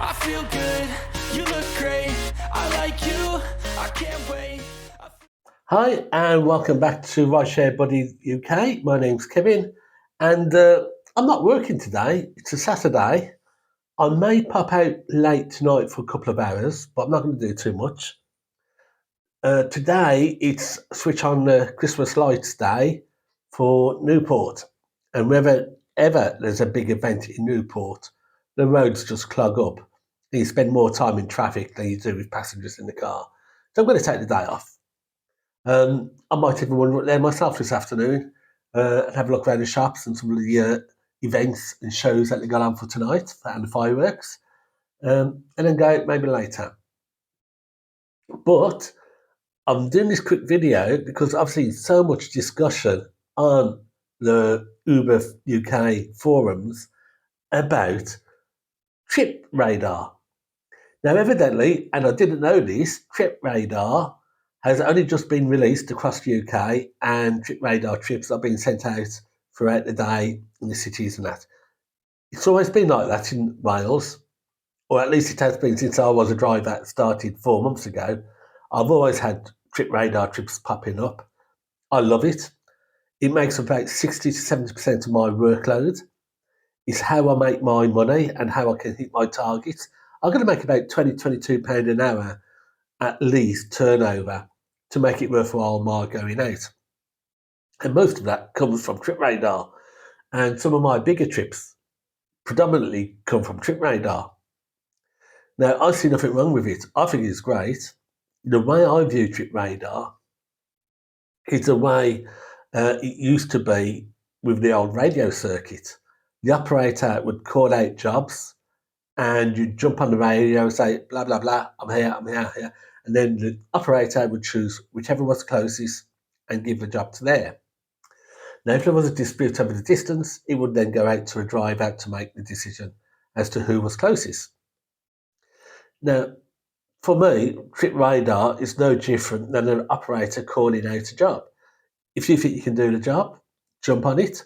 I feel good, you look great, I like you, I can't wait. Hi, and welcome back to Rideshare Buddy UK. My name's Kevin, and I'm not working today. It's a Saturday. I may pop out late tonight for a couple of hours, but I'm not going to do too much. Today, it's switch on Christmas lights day for Newport, and whenever ever there's a big event in Newport, the roads just clog up. You spend more time in traffic than you do with passengers in the car. So I'm going to take the day off. I might even wander there myself this afternoon and have a look around the shops and some of the events and shows that they got on for tonight and the fireworks, and then go out maybe later. But I'm doing this quick video because I've seen so much discussion on the Uber UK forums about trip radar. Now, evidently, and I didn't know this, Trip Radar has only just been released across the UK, and Trip Radar trips are being sent out throughout the day in the cities and that. It's always been like that in Wales, or at least it has been since I was a driver that started 4 months ago. I've always had Trip Radar trips popping up. I love it. It makes about 60 to 70% of my workload. It's how I make my money and how I can hit my targets. I'm going to make about £22 an hour at least turnover to make it worthwhile my going out. And most of that comes from Trip Radar. And some of my bigger trips predominantly come from Trip Radar. Now, I see nothing wrong with it. I think it's great. The way I view Trip Radar is the way it used to be with the old radio circuit. The operator would call out jobs and you'd jump on the radio and say, blah, blah, blah, I'm here, I'm here, I'm here. And then the operator would choose whichever was closest and give the job to there. Now, if there was a dispute over the distance, it would then go out to a driver to make the decision as to who was closest. Now, for me, Trip Radar is no different than an operator calling out a job. If you think you can do the job, jump on it.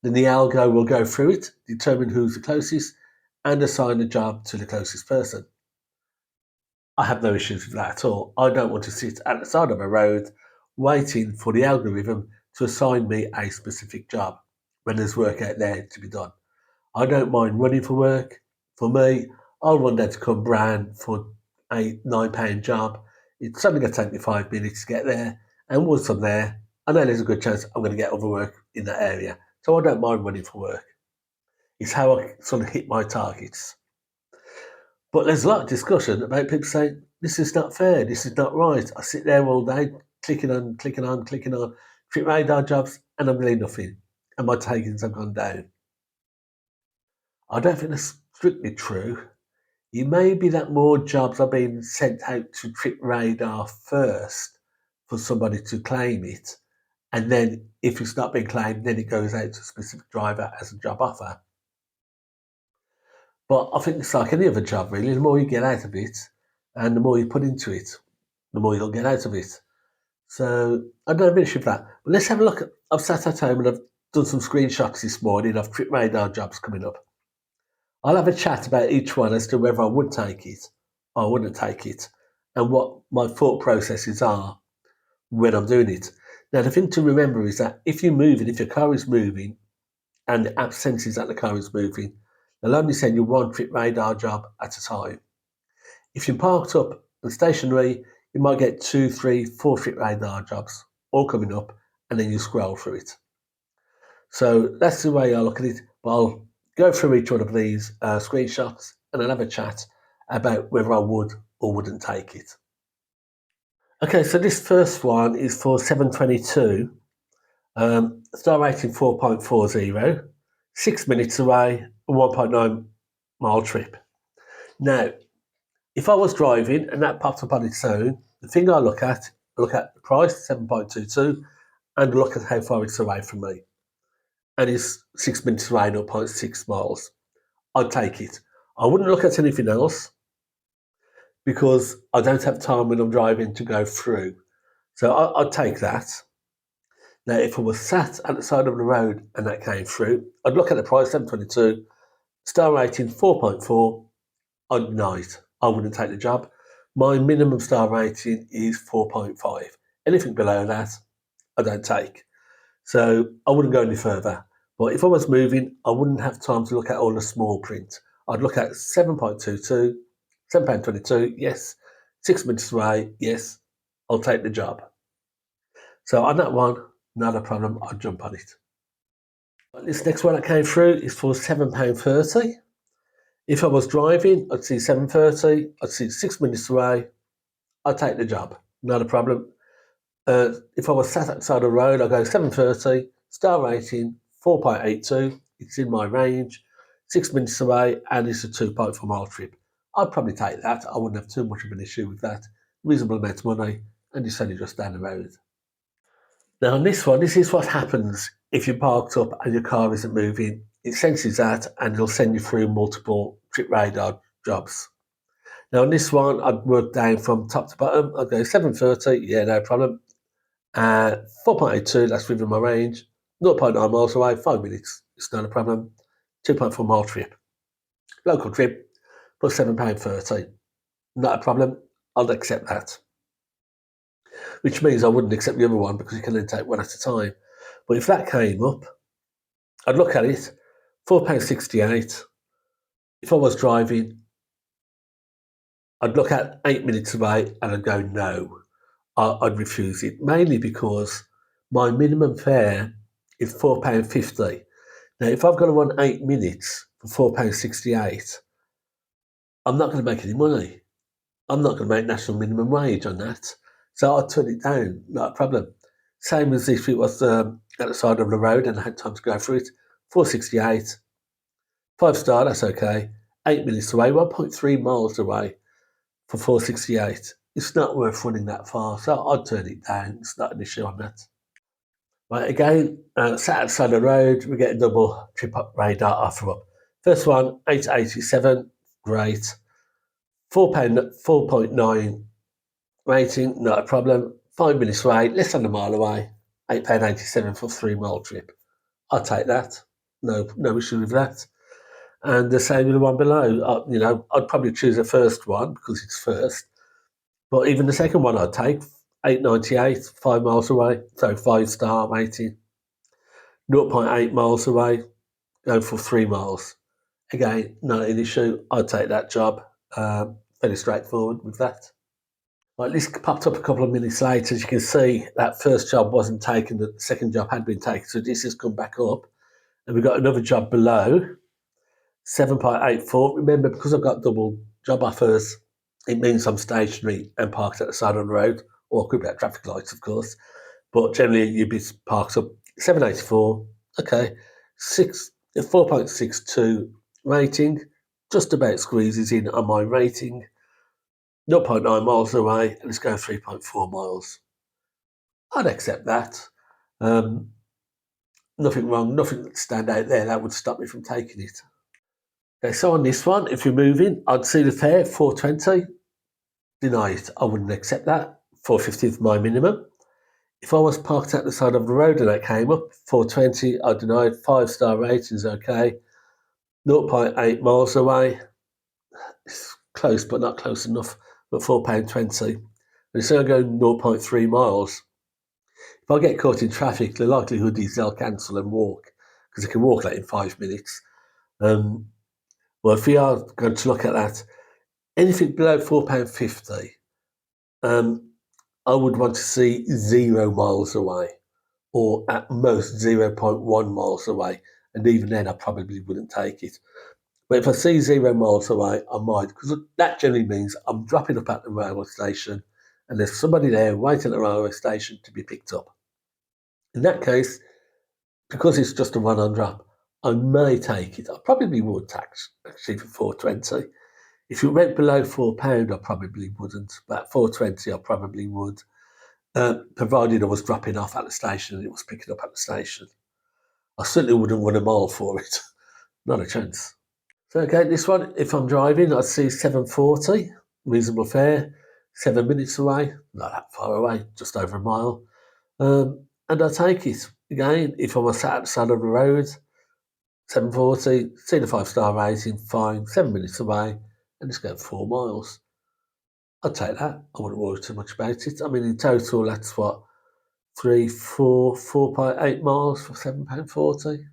Then the algo will go through it, determine who's the closest, and assign the job to the closest person. I have no issues with that at all. I don't want to sit at the side of a road waiting for the algorithm to assign me a specific job when there's work out there to be done. I don't mind running for work. For me, I'll run down to Cumbrian for a £9 job. It's only going to take me 5 minutes to get there. And once I'm there, I know there's a good chance I'm going to get other work in that area. So I don't mind running for work. It's how I sort of hit my targets. But there's a lot of discussion about people saying, this is not fair, this is not right. I sit there all day clicking on Trip Radar jobs and I'm getting nothing. And my takings have gone down. I don't think that's strictly true. It may be that more jobs are being sent out to Trip Radar first for somebody to claim it. And then if it's not been claimed, then it goes out to a specific driver as a job offer. But I think it's like any other job, really. The more you get out of it and the more you put into it, the more you'll get out of it. So I don't have an issue with that. But let's have a look. I've sat at home and I've done some screenshots this morning of Trip Radar jobs coming up. I'll have a chat about each one as to whether I would take it or I wouldn't take it and what my thought processes are when I'm doing it. Now, the thing to remember is that if you're moving, if your car is moving and the app senses that the car is moving, they'll only send you one Trip Radar job at a time. If you're parked up and stationary, you might get 2, 3, 4 Trip Radar jobs all coming up, and then you scroll through it. So that's the way I look at it. But I'll go through each one of these screenshots and I'll have a chat about whether I would or wouldn't take it. Okay, so this first one is for 722. Star rating 4.40, 6 minutes away, a 1.9 mile trip. Now, if I was driving and that popped up on its own, the thing I look at the price, 7.22, and look at how far it's away from me. And it's 6 minutes away, 0.6 miles. I'd take it. I wouldn't look at anything else because I don't have time when I'm driving to go through. So I'd take that. Now, if I was sat at the side of the road and that came through, I'd look at the price, 7.22, star rating 4.4, I'd deny it. I wouldn't take the job. My minimum star rating is 4.5. Anything below that, I don't take. So I wouldn't go any further. But if I was moving, I wouldn't have time to look at all the small print. I'd look at 7.22, £7.22, yes. 6 minutes away, yes. I'll take the job. So on that one, not a problem. I'd jump on it. This next one that came through is for £7.30. If I was driving, I'd see 7.30. I'd see 6 minutes away. I'd take the job. Not a problem. If I was sat outside the road, I'd go 7.30, star rating 4.82. It's in my range, 6 minutes away, and it's a 2.4 mile trip. I'd probably take that. I wouldn't have too much of an issue with that. Reasonable amount of money, and it's only just down the road. Now, on this one, this is what happens if you're parked up and your car isn't moving. It senses that and it'll send you through multiple trip radar jobs. Now, on this one, I'd work down from top to bottom. I'd go 7.30, yeah, no problem. 4.82, that's within my range. 0.9 miles away, 5 minutes, it's not a problem. 2.4 mile trip. Local trip, plus £7.30. Not a problem, I'll accept that. Which means I wouldn't accept the other one because you can only take one at a time. But if that came up, I'd look at it, £4.68. If I was driving, I'd look at 8 minutes away and I'd go no. I'd refuse it, mainly because my minimum fare is £4.50. Now, if I've got to run 8 minutes for £4.68, I'm not going to make any money. I'm not going to make national minimum wage on that. So I'd turn it down, not a problem. Same as if it was at the side of the road and I had time to go through it. 4.68, 5-star, that's okay. 8 minutes away, 1.3 miles away for 4.68. It's not worth running that far, so I'd turn it down. It's not an issue on that. Right, again, sat outside the road, we get a double trip up radar offer up. First one, 8.87, great. £4.9 rating, not a problem. 5 minutes away, less than a mile away. £8.87 for a 3 mile trip. I'll take that. No issue with that. And the same with the one below. I'd probably choose the first one because it's first. But even the second one I'd take, 8.98, 5 miles away. So 5-star rating. 0.8 miles away, going for 3 miles. Again, not an issue. I'd take that job. Fairly straightforward with that. Right, this popped up a couple of minutes later. As you can see, that first job wasn't taken. The second job had been taken. So this has come back up. And we've got another job below, 7.84. Remember, because I've got double job offers, it means I'm stationary and parked at the side of the road, or could be at traffic lights, of course. But generally, you'd be parked up. 7.84. Okay. 4.62 rating. Just about squeezes in on my rating. 0.9 miles away, and it's going 3.4 miles. I'd accept that. Nothing wrong, nothing stand out there that would stop me from taking it. Okay, so on this one, if you're moving, I'd see the fare, 4.20. Deny it, I wouldn't accept that. 4.50 is my minimum. If I was parked at the side of the road and that came up, 4.20, I'd deny it. 5-star rating's okay. 0.8 miles away. It's close, but not close enough. But £4.20. And it's only going 0.3 miles. If I get caught in traffic, the likelihood is they'll cancel and walk because they can walk that in 5 minutes. Well, if we are going to look at that, anything below £4.50, I would want to see 0 miles away, or at most 0.1 miles away. And even then, I probably wouldn't take it. But if I see 0 miles away, I might, because that generally means I'm dropping up at the railway station and there's somebody there waiting at the railway station to be picked up. In that case, because it's just a one-on drop, I may take it. I probably would tax actually for 4.20. If it went below £4, I probably wouldn't. But at 4.20, I probably would, provided I was dropping off at the station and it was picking up at the station. I certainly wouldn't run a mile for it. Not a chance. So again, this one, if I'm driving, I'd see 7.40, reasonable fare, 7 minutes away, not that far away, just over a mile. And I take it. Again, if I was sat outside of the road, 7.40, see the 5-star rating, fine, 7 minutes away, and just go 4 miles. I'd take that. I wouldn't worry too much about it. I mean, in total, that's what, 4.8 miles for £7.40.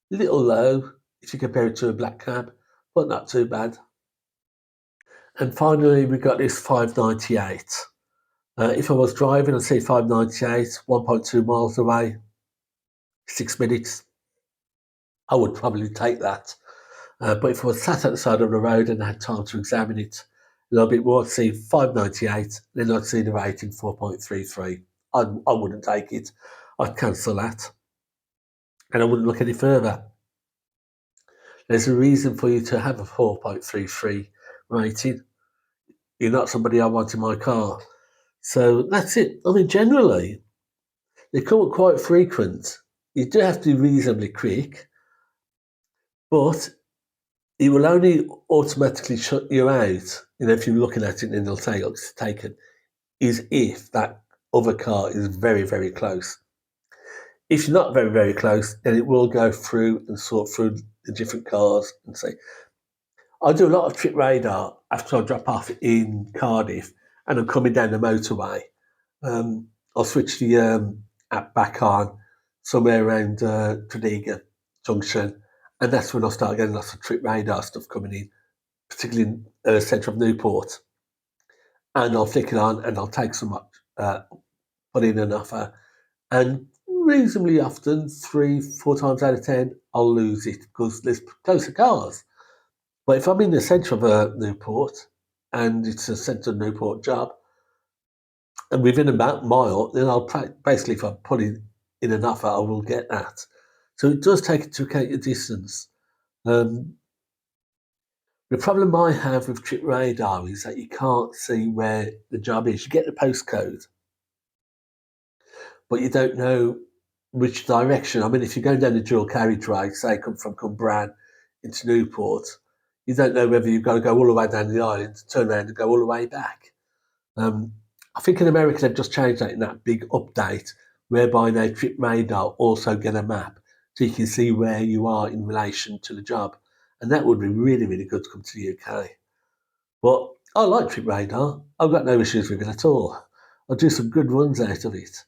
Little low if you compare it to a black cab, but not too bad. And finally, we got this 5.98. If I was driving, I'd say 5.98, 1.2 miles away, 6 minutes. I would probably take that. But if I was sat at the side of the road and I had time to examine it a little bit more, I'd see 5.98, then I'd see the rating 4.33. I wouldn't take it. I'd cancel that. And I wouldn't look any further. There's a reason for you to have a 4.33 rating. You're not somebody I want in my car. So that's it. I mean, generally, they come up quite frequent. You do have to be reasonably quick, but it will only automatically shut you out, if you're looking at it and they'll say it's taken, is if that other car is very, very close. If you're not very, very close, then it will go through and sort through the different cars and say, I do a lot of trip radar after I drop off in Cardiff and I'm coming down the motorway. I'll switch the app back on somewhere around Tredegar Junction, and that's when I start getting lots of trip radar stuff coming in, particularly in the centre of Newport. And I'll flick it on and I'll take some put in an offer, and reasonably often, 3-4 times out of 10, I'll lose it because there's closer cars. But if I'm in the centre of Newport and it's a centre of Newport job, and within about a mile, then I'll basically, if I put in an offer, I will get that. So it does take into account your distance. The problem I have with Trip Radar is that you can't see where the job is. You get the postcode, but you don't know which direction. I mean, if you're going down the dual carriageway, say come from Cumbrae into Newport, you don't know whether you've got to go all the way down the island, turn around and go all the way back. I think in America they've just changed that in that big update, whereby now Trip Radar also get a map so you can see where you are in relation to the job. And that would be really, really good to come to the UK. But I like Trip Radar. I've got no issues with it at all. I'll do some good runs out of it.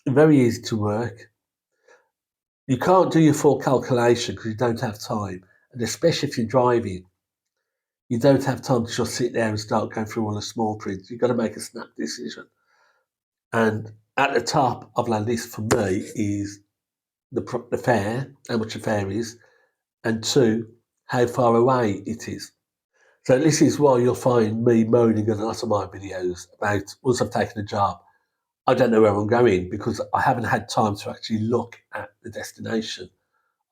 Very easy to work. You can't do your full calculation because you don't have time. And especially if you're driving, you don't have time to just sit there and start going through all the small print. You've got to make a snap decision. And at the top of that list for me is the fare, how much the fare is, and 2, how far away it is. So this is why you'll find me moaning in a lot of my videos about once I've taken a job, I don't know where I'm going because I haven't had time to actually look at the destination.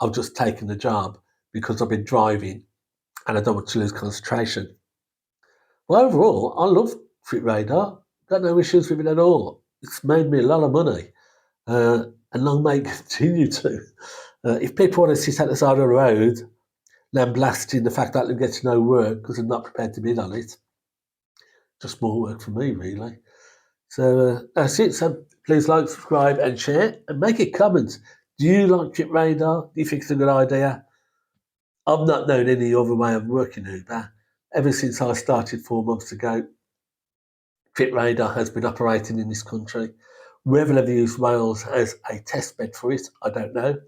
I've just taken the job because I've been driving and I don't want to lose concentration. Well, overall, I love Trip Radar. Got no issues with it at all. It's made me a lot of money, and long may it continue to. If people want to sit at the side of the road, then blasting the fact that they get no work because they're not prepared to bid on it, just more work for me, really. So that's it. So please like, subscribe, and share, and make a comment. Do you like Trip Radar? Do you think it's a good idea? I've not known any other way of working Uber. Ever since I started 4 months ago, Trip Radar has been operating in this country. Whether they've used Wales as a test bed for it, I don't know.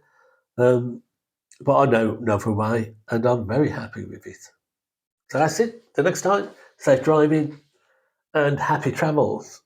But I know no other way, and I'm very happy with it. So that's it. Till next time, safe driving and happy travels.